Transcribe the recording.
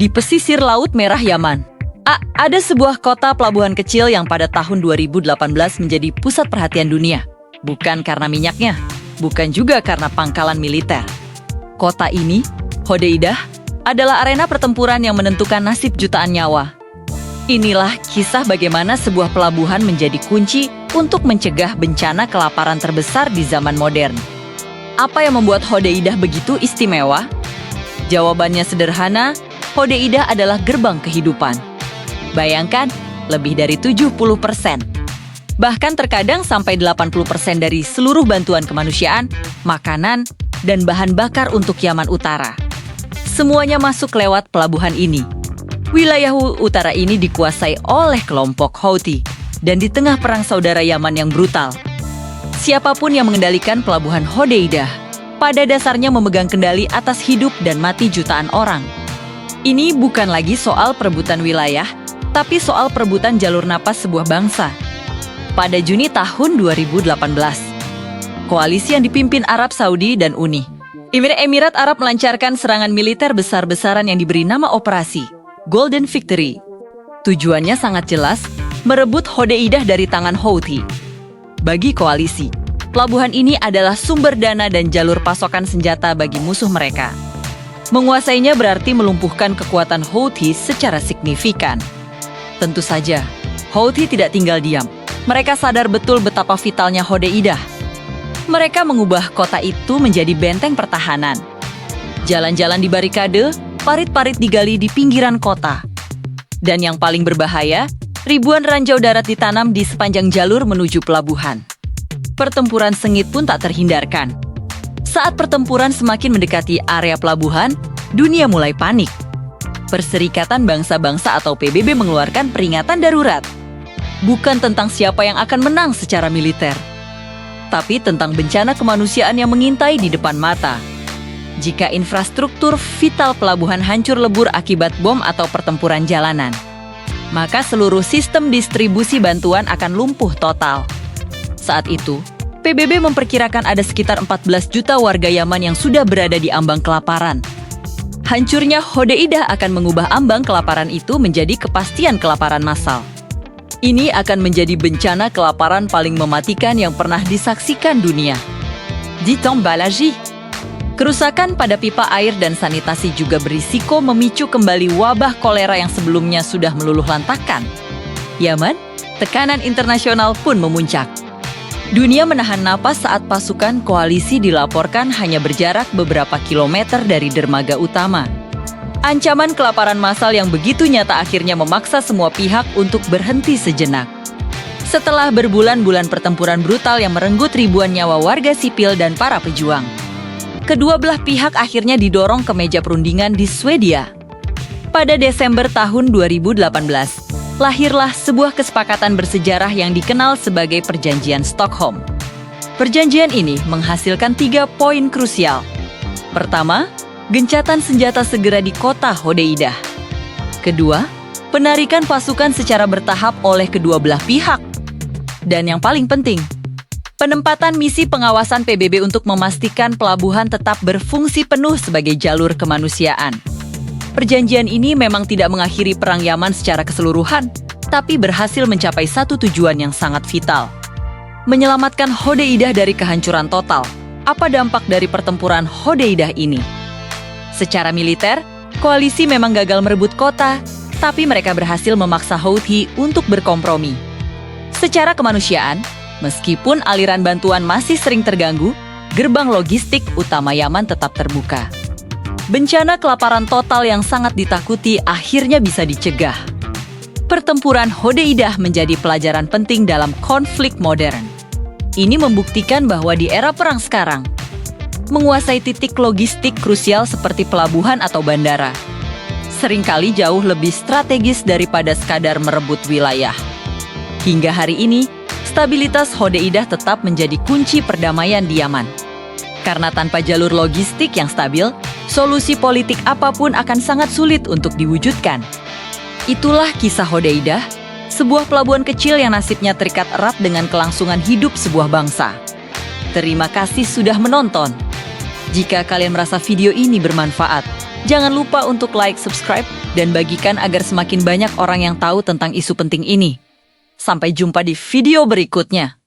Di pesisir Laut Merah Yaman, ada sebuah kota pelabuhan kecil yang pada tahun 2018 menjadi pusat perhatian dunia. Bukan karena minyaknya, bukan juga karena pangkalan militer. Kota ini, Hodeidah, adalah arena pertempuran yang menentukan nasib jutaan nyawa. Inilah kisah bagaimana sebuah pelabuhan menjadi kunci untuk mencegah bencana kelaparan terbesar di zaman modern. Apa yang membuat Hodeidah begitu istimewa? Jawabannya sederhana, Hodeidah adalah gerbang kehidupan. Bayangkan, lebih dari 70%. Bahkan terkadang sampai 80% dari seluruh bantuan kemanusiaan, makanan, dan bahan bakar untuk Yaman Utara. Semuanya masuk lewat pelabuhan ini. Wilayah utara ini dikuasai oleh kelompok Houthi, dan di tengah perang saudara Yaman yang brutal, siapapun yang mengendalikan pelabuhan Hodeidah, pada dasarnya memegang kendali atas hidup dan mati jutaan orang. Ini bukan lagi soal perebutan wilayah, tapi soal perebutan jalur napas sebuah bangsa. Pada Juni tahun 2018, koalisi yang dipimpin Arab Saudi dan Uni Emirat Arab melancarkan serangan militer besar-besaran yang diberi nama Operasi Golden Victory. Tujuannya sangat jelas, merebut Hodeidah dari tangan Houthi. Bagi koalisi, pelabuhan ini adalah sumber dana dan jalur pasokan senjata bagi musuh mereka. Menguasainya berarti melumpuhkan kekuatan Houthi secara signifikan. Tentu saja, Houthi tidak tinggal diam. Mereka sadar betul betapa vitalnya Hodeidah. Mereka mengubah kota itu menjadi benteng pertahanan. Jalan-jalan di barikade, parit-parit digali di pinggiran kota. Dan yang paling berbahaya, ribuan ranjau darat ditanam di sepanjang jalur menuju pelabuhan. Pertempuran sengit pun tak terhindarkan. Saat pertempuran semakin mendekati area pelabuhan, dunia mulai panik. Perserikatan Bangsa-Bangsa atau PBB mengeluarkan peringatan darurat. Bukan tentang siapa yang akan menang secara militer, tapi tentang bencana kemanusiaan yang mengintai di depan mata. Jika infrastruktur vital pelabuhan hancur lebur akibat bom atau pertempuran jalanan, maka seluruh sistem distribusi bantuan akan lumpuh total. Saat itu, PBB memperkirakan ada sekitar 14 juta warga Yaman yang sudah berada di ambang kelaparan. Hancurnya Hodeidah akan mengubah ambang kelaparan itu menjadi kepastian kelaparan massal. Ini akan menjadi bencana kelaparan paling mematikan yang pernah disaksikan dunia. Ditambah, kerusakan pada pipa air dan sanitasi juga berisiko memicu kembali wabah kolera yang sebelumnya sudah meluluh lantakkan Yaman. Tekanan internasional pun memuncak. Dunia menahan napas saat pasukan koalisi dilaporkan hanya berjarak beberapa kilometer dari dermaga utama. Ancaman kelaparan massal yang begitu nyata akhirnya memaksa semua pihak untuk berhenti sejenak. Setelah berbulan-bulan pertempuran brutal yang merenggut ribuan nyawa warga sipil dan para pejuang, kedua belah pihak akhirnya didorong ke meja perundingan di Swedia. Pada Desember tahun 2018, lahirlah sebuah kesepakatan bersejarah yang dikenal sebagai Perjanjian Stockholm. Perjanjian ini menghasilkan 3 poin krusial. Pertama, gencatan senjata segera di kota Hodeidah. Kedua, penarikan pasukan secara bertahap oleh kedua belah pihak. Dan yang paling penting, penempatan misi pengawasan PBB untuk memastikan pelabuhan tetap berfungsi penuh sebagai jalur kemanusiaan. Perjanjian ini memang tidak mengakhiri perang Yaman secara keseluruhan, tapi berhasil mencapai satu tujuan yang sangat vital: menyelamatkan Hodeidah dari kehancuran total. Apa dampak dari pertempuran Hodeidah ini? Secara militer, koalisi memang gagal merebut kota, tapi mereka berhasil memaksa Houthi untuk berkompromi. Secara kemanusiaan, meskipun aliran bantuan masih sering terganggu, gerbang logistik utama Yaman tetap terbuka. Bencana kelaparan total yang sangat ditakuti akhirnya bisa dicegah. Pertempuran Hodeidah menjadi pelajaran penting dalam konflik modern. Ini membuktikan bahwa di era perang sekarang, menguasai titik logistik krusial seperti pelabuhan atau bandara seringkali jauh lebih strategis daripada sekadar merebut wilayah. Hingga hari ini, stabilitas Hodeidah tetap menjadi kunci perdamaian di Yaman. Karena tanpa jalur logistik yang stabil, solusi politik apapun akan sangat sulit untuk diwujudkan. Itulah kisah Hodeidah, sebuah pelabuhan kecil yang nasibnya terikat erat dengan kelangsungan hidup sebuah bangsa. Terima kasih sudah menonton. Jika kalian merasa video ini bermanfaat, Jangan lupa untuk like, subscribe, dan bagikan agar semakin banyak orang yang tahu tentang isu penting ini. Sampai jumpa di video berikutnya.